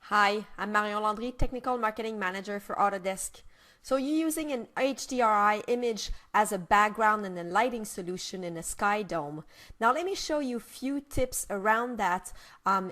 Hi, I'm Marion Landry, Technical Marketing Manager for Autodesk. So you're using an HDRI image as a background and a lighting solution in a sky dome. Now let me show you a few tips around that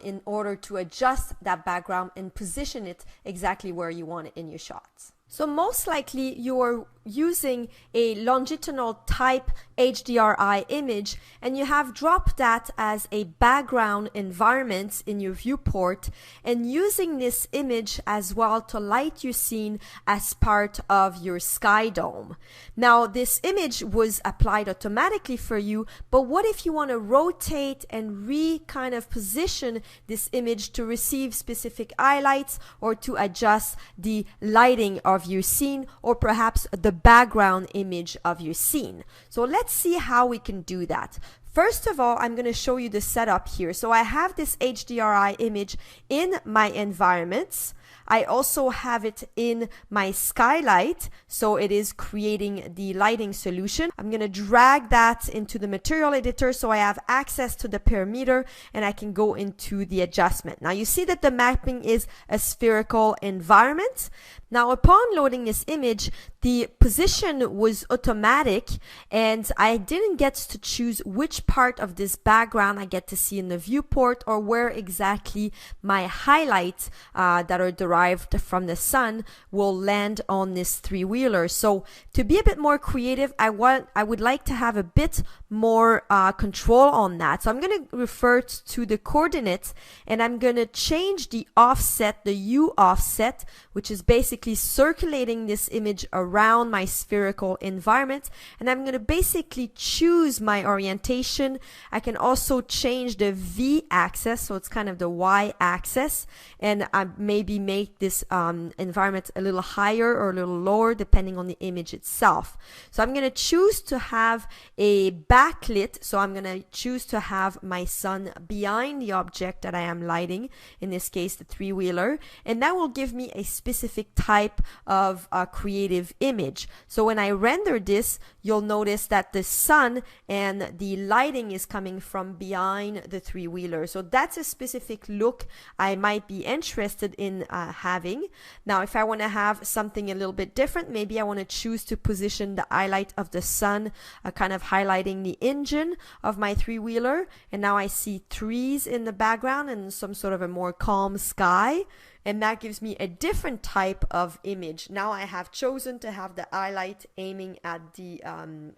in order to adjust that background and position it exactly where you want it in your shots. So most likely you're using a longitudinal type HDRI image and you have dropped that as a background environment in your viewport and using this image as well to light your scene as part of your sky dome. Now this image was applied automatically for you, but what if you want to rotate and kind of position this image to receive specific highlights or to adjust the lighting of your scene or perhaps the background image of your scene. So let's see how we can do that. First of all, I'm going to show you the setup here. So I have this HDRI image in my environments. I also have it in my skylight, so it is creating the lighting solution. I'm going to drag that into the material editor so I have access to the parameter and I can go into the adjustment. Now you see that the mapping is a spherical environment. Now upon loading this image, the position was automatic and I didn't get to choose which part of this background I get to see in the viewport or where exactly my highlights that are derived from the sun will land on this three-wheeler. So to be a bit more creative, I would like to have a bit more control on that. So I'm going to refer to the coordinates and I'm going to change the offset, the U offset, which is basically circulating this image around my spherical environment, and I'm going to basically choose my orientation. I can also change the V axis, so it's kind of the Y axis, and I maybe make this environment a little higher or a little lower depending on the image itself. So I'm going to choose to have a backlit, so I'm going to choose to have my sun behind the object that I am lighting, in this case the three-wheeler, and that will give me a specific type of creative image. So when I render this, you'll notice that the sun and the lighting is coming from behind the three-wheeler. So that's a specific look I might be interested in having. Now if I want to have something a little bit different, maybe I want to choose to position the highlight of the sun kind of highlighting the engine of my three-wheeler, and now I see trees in the background and some sort of a more calm sky, and that gives me a different type of image. Now I have chosen to have the highlight aiming at the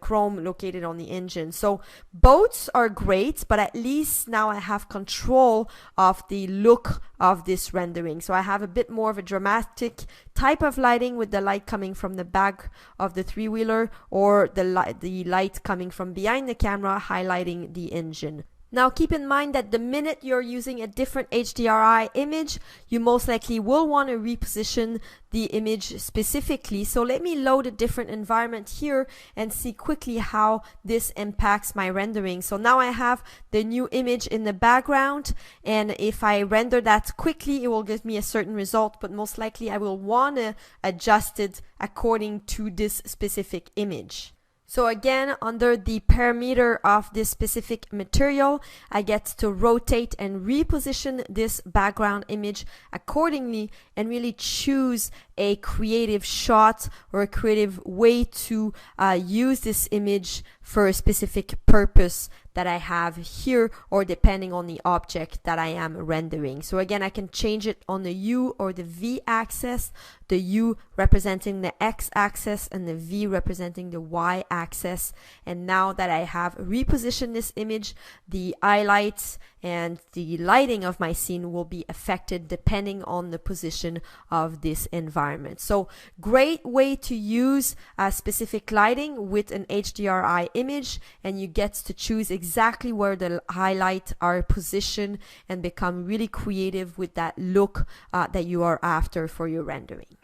chrome located on the engine. So both are great, but at least now I have control of the look of this rendering. So I have a bit more of a dramatic type of lighting with the light coming from the back of the three-wheeler or the light coming from behind the camera highlighting the engine. Now keep in mind that the minute you're using a different HDRI image, you most likely will want to reposition the image specifically. So let me load a different environment here and see quickly how this impacts my rendering. So now I have the new image in the background, and if I render that quickly, it will give me a certain result, but most likely I will want to adjust it according to this specific image. So again, under the parameter of this specific material, I get to rotate and reposition this background image accordingly and really choose a creative shot or a creative way to use this image for a specific purpose that I have here, or depending on the object that I am rendering. So again, I can change it on the U or the V axis, the U representing the X axis and the V representing the Y axis. And now that I have repositioned this image, the highlights and the lighting of my scene will be affected depending on the position of this environment. So great way to use specific lighting with an HDRI image, and you get to choose exactly where the highlights are positioned and become really creative with that look that you are after for your rendering.